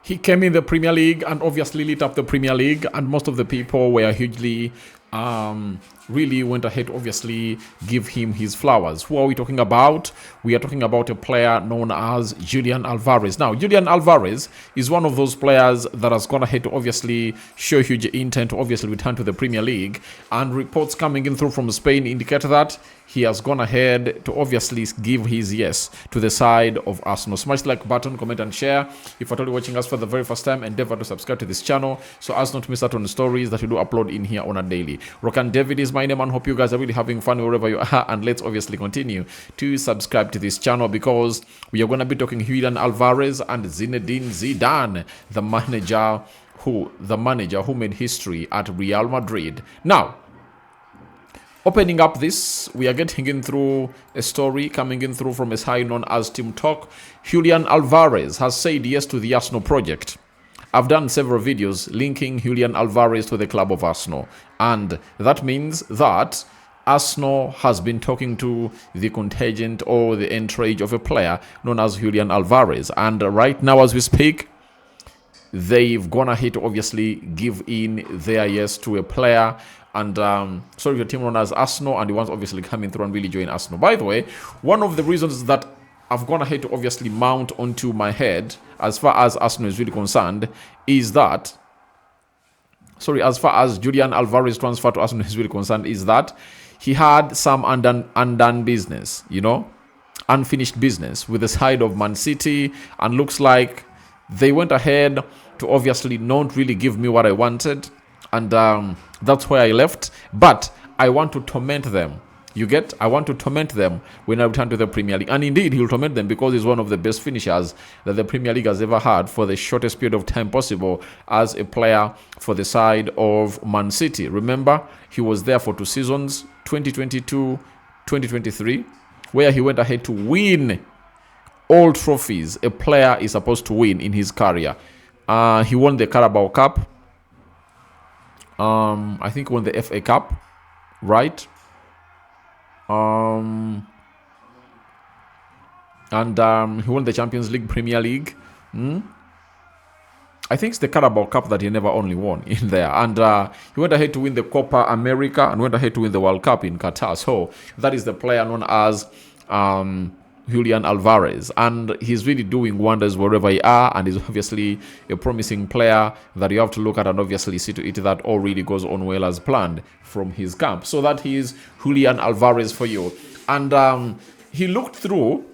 He came in the Premier League and obviously lit up the Premier League, and most of the people were hugely really went ahead to obviously give him his flowers. Who are we talking about? We are talking about a player known as Julian Alvarez. Now, Julian Alvarez is one of those players that has gone ahead to obviously show huge intent to obviously return to the Premier League, and reports coming in through from Spain indicate that he has gone ahead to obviously give his yes to the side of Arsenal. Smash the like button, comment and share. If you're totally watching us for the very first time, endeavor to subscribe to this channel so as not to miss out on the stories that we do upload in here on a daily. Rokani David is my name, and hope you guys are really having fun wherever you are. And let's obviously continue to subscribe to this channel, because we are going to be talking Julian Alvarez and Zinedine Zidane, the manager who made history at Real Madrid. Now, opening up this, we are getting in through a story coming in through from a site known as Team Talk. Julian Alvarez has said yes to the Arsenal project. I've done several videos linking Julian Alvarez to the club of Arsenal, and that means that Arsenal has been talking to the contingent or the entourage of a player known as Julian Alvarez, and right now as we speak, they've gone ahead to obviously give in their yes to a player. And sorry, your team known as Arsenal, and he wants obviously coming through and really join Arsenal. By the way, one of the reasons that I've gone ahead to obviously mount onto my head as far as Arsenal is really concerned is that, as far as Julian Alvarez transfer to Arsenal is really concerned, is that he had some undone business, unfinished business with the side of Man City, and looks like they went ahead to obviously not really give me what I wanted, and that's why I left. But I want to torment them. I want to torment them when I return to the Premier League. And indeed, he'll torment them because he's one of the best finishers that the Premier League has ever had for the shortest period of time possible as a player for the side of Man City. Remember, he was there for 2 seasons, 2022-2023, where he went ahead to win all trophies a player is supposed to win in his career. He won the Carabao Cup. I think he won the FA Cup, right? And he won the Champions League, Premier League. I think it's the Carabao Cup that he never only won in there. And he went ahead to win the Copa America and went ahead to win the World Cup in Qatar. So that is the player known as Julian Alvarez, and he's really doing wonders wherever he are, and he's obviously a promising player that you have to look at and obviously see to it that all really goes on well as planned from his camp. So that is Julian Alvarez for you. And he looked through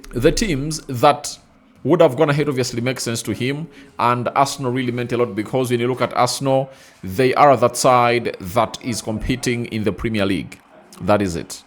the teams that would have gone ahead, obviously make sense to him, and Arsenal really meant a lot, because when you look at Arsenal, they are that side that is competing in the Premier League. That is it.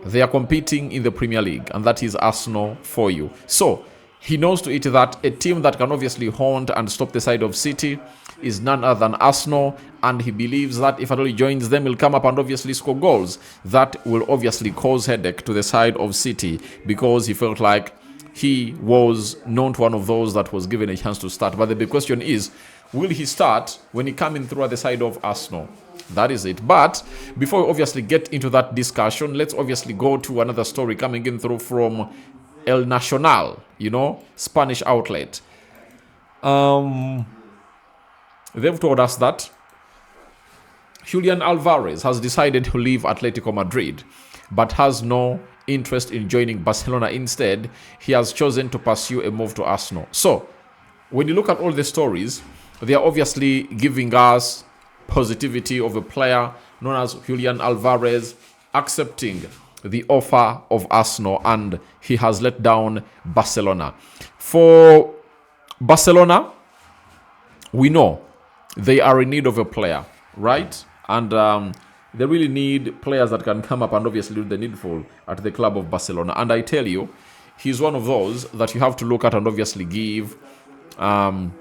They are competing in the Premier League, and that is Arsenal for you. So he knows to it that a team that can obviously haunt and stop the side of City is none other than Arsenal, and he believes that if at all he joins them, he'll come up and obviously score goals that will obviously cause headache to the side of City, because he felt like he was not one of those that was given a chance to start. But the big question is, will he start when he coming through at the side of Arsenal? That is it. But before we obviously get into that discussion, let's obviously go to another story coming in through from El Nacional, Spanish outlet. They've told us that Julian Alvarez has decided to leave Atletico Madrid, but has no interest in joining Barcelona. Instead, he has chosen to pursue a move to Arsenal. So, when you look at all the stories, they are obviously giving us positivity of a player known as Julian Alvarez accepting the offer of Arsenal, and he has let down Barcelona. For Barcelona, we know they are in need of a player, right? And they really need players that can come up and obviously do the needful at the club of Barcelona. And I tell you, he's one of those that you have to look at and obviously give and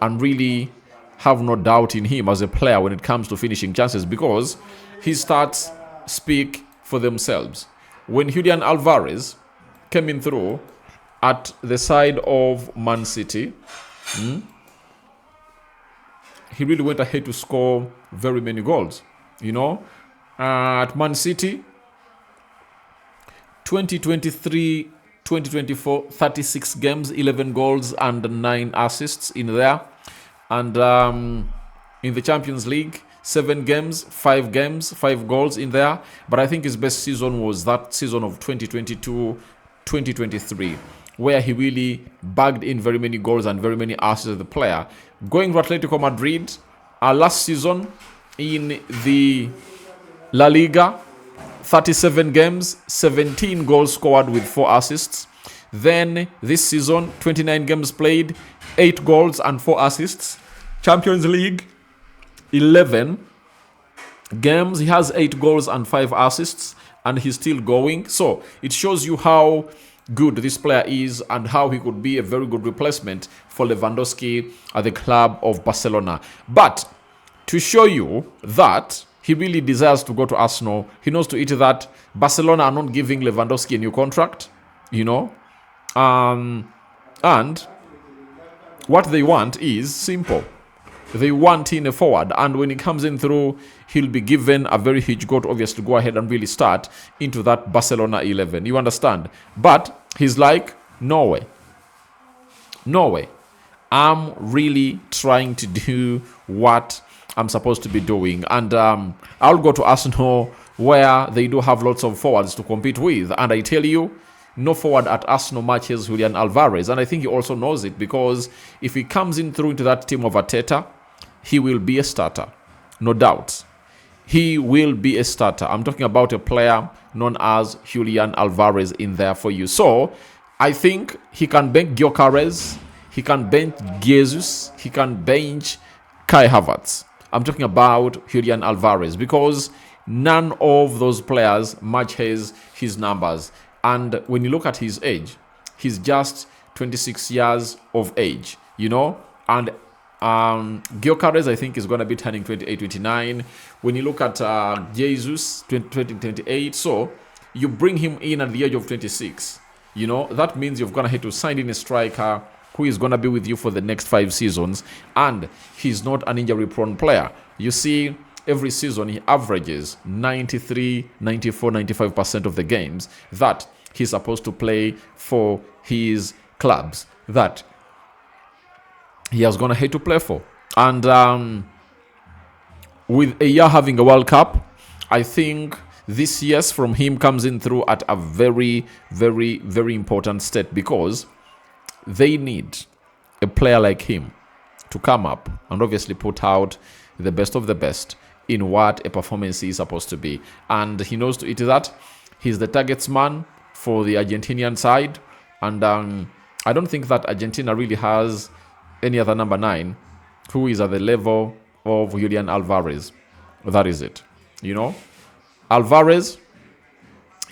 really have no doubt in him as a player when it comes to finishing chances, because his stats speak for themselves. When Julian Alvarez came in through at the side of Man City, he really went ahead to score very many goals. At Man City, 2023 2024, 36 games, 11 goals and 9 assists in there. And in the Champions League, 7 games, 5 games, 5 goals in there. But I think his best season was that season of 2022-2023, where he really bagged in very many goals and very many assists as a player. Going to Atletico Madrid, last season in the La Liga, 37 games, 17 goals scored with 4 assists. Then this season, 29 games played, 8 goals and 4 assists. Champions League, 11 games, he has 8 goals and 5 assists, and he's still going. So it shows you how good this player is and how he could be a very good replacement for Lewandowski at the club of Barcelona. But to show you that he really desires to go to Arsenal, he knows to it that Barcelona are not giving Lewandowski a new contract, and what they want is simple. They want in a forward, and when he comes in through, he'll be given a very huge goal to obviously go ahead and really start into that Barcelona 11. You understand? But he's like, no way. I'm really trying to do what I'm supposed to be doing, and I'll go to Arsenal where they do have lots of forwards to compete with. And I tell you, no forward at Arsenal matches Julian Alvarez, and I think he also knows it, because if he comes in through into that team of Arteta, he will be a starter, no doubt. He will be a starter. I'm talking about a player known as Julian Alvarez in there for you. So I think he can bench Gyökeres, he can bench Jesus, he can bench Kai Havertz. I'm talking about Julian Alvarez, because none of those players matches his numbers. And when you look at his age, he's just 26 years of age, and Gyökeres, I think, is going to be turning 28, 29. When you look at Jesus, 28, so you bring him in at the age of 26. That means you've gonna have to sign in a striker who is going to be with you for the next 5 seasons, and he's not an injury-prone player. You see, every season he averages 93, 94, 95% of the games that he's supposed to play for his clubs that he has gone ahead to play for. And with a year having a World Cup, I think this yes from him comes in through at a very, very, very important step, because they need a player like him to come up and obviously put out the best of the best in what a performance is supposed to be. And he knows to it that he's the targets man for the Argentinian side, and I don't think that Argentina really has any other number 9 who is at the level of Julian Alvarez. That is it. Alvarez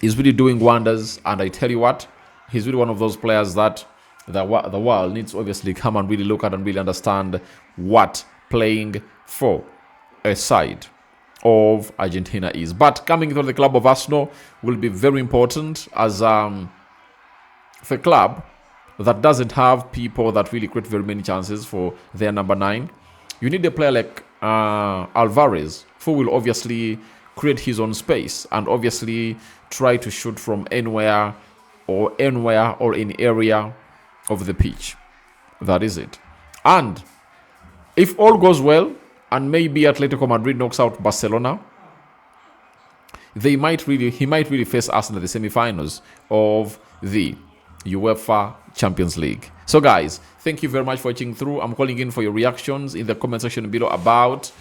is really doing wonders, and I tell you what, he's really one of those players that the world needs to obviously come and really look at and really understand what playing for a side of Argentina is. But coming to the club of Arsenal will be very important, as for a club that doesn't have people that really create very many chances for their number 9. You need a player like Alvarez, who will obviously create his own space and obviously try to shoot from anywhere or any area of the pitch. That is it. And if all goes well, and maybe Atletico Madrid knocks out Barcelona, he might really face Arsenal in the semi-finals of the UEFA Champions League. So guys, thank you very much for watching through. I'm calling in for your reactions in the comment section below about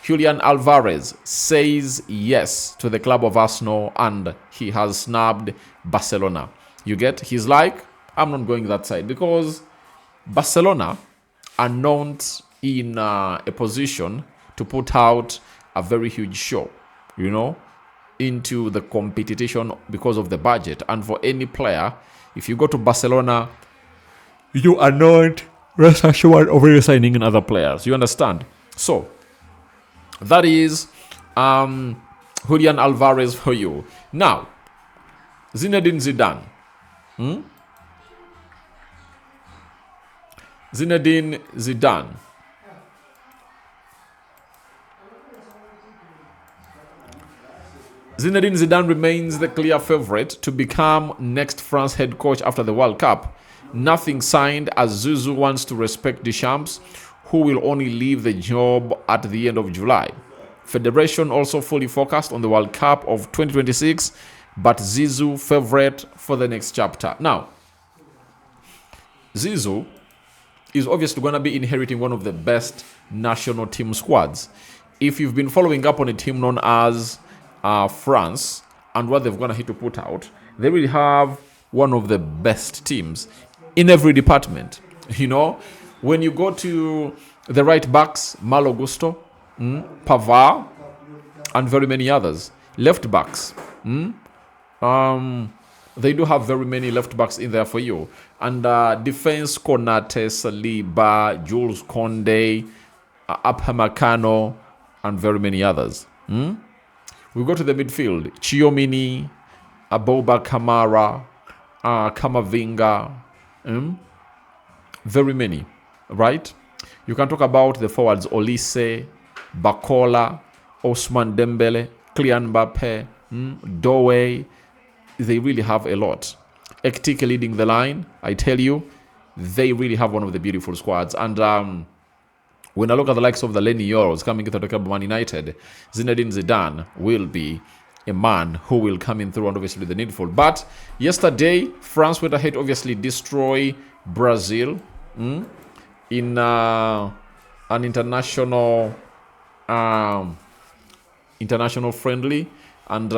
Julian Alvarez says yes to the club of Arsenal and he has snubbed Barcelona. You get? He's like, I'm not going that side, because Barcelona are not in a position to put out a very huge show, into the competition because of the budget. And for any player, if you go to Barcelona, you are not rest assured of really signing in other players. You understand? So that is Julian Alvarez for you. Now, Zinedine Zidane. Zinedine Zidane. Zinedine Zidane remains the clear favorite to become next France head coach after the World Cup. Nothing signed as Zizou wants to respect Deschamps, who will only leave the job at the end of July. Federation also fully focused on the World Cup of 2026, but Zizou favorite for the next chapter. Now, Zizou is obviously going to be inheriting one of the best national team squads. If you've been following up on a team known as France and what they've going to hit to put out, they really have one of the best teams in every department. You know, when you go to the right backs, Malo Gusto, Pavard, and very many others. Left backs, they do have very many left backs in there for you. And defense, Konate, Saliba, Jules Koundé, Upamecano, and very many others. We go to the midfield. Chiomini, Aboba Kamara, Kamavinga, very many, right? You can talk about the forwards, Olise, Bakola, Ousmane Dembele, Kylian Mbappe, Doe. They really have a lot. Ekitike leading the line, I tell you, they really have one of the beautiful squads. And when I look at the likes of the Lenny Yoros coming into the Man United, Zinedine Zidane will be a man who will come in through and obviously the needful. But yesterday, France went ahead, obviously destroy Brazil in an international friendly, and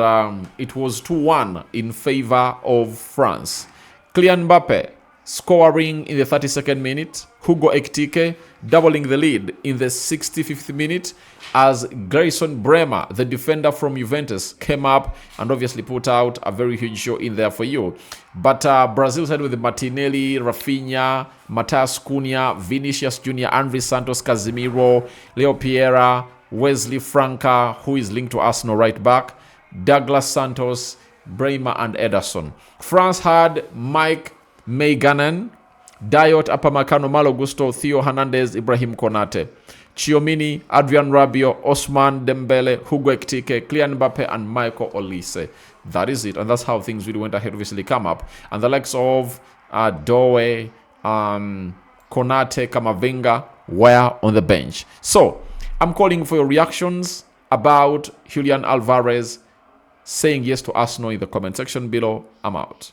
it was 2-1 in favor of France. Kylian Mbappe scoring in the 32nd minute, Hugo Ekitike doubling the lead in the 65th minute as Grayson Bremer, the defender from Juventus, came up and obviously put out a very huge show in there for you. But Brazil side with Martinelli, Rafinha, Matheus Cunha, Vinicius Jr., André Santos, Casemiro, Leo Pereira, Wesley Franca, who is linked to Arsenal right back, Douglas Santos, Bremer, and Ederson. France had Mike Meganen, Dayot, Upamecano, Malo Gusto, Theo Hernandez, Ibrahim Konate, Chiomini, Adrian Rabiot, Ousmane Dembele, Hugo Ekitike, Kylian Mbappe, and Michael Olise. That is it, and that's how things really went ahead, obviously come up. And the likes of Doe, Konate, Kamavinga were on the bench. So, I'm calling for your reactions about Julian Alvarez saying yes to Arsenal in the comment section below. I'm out.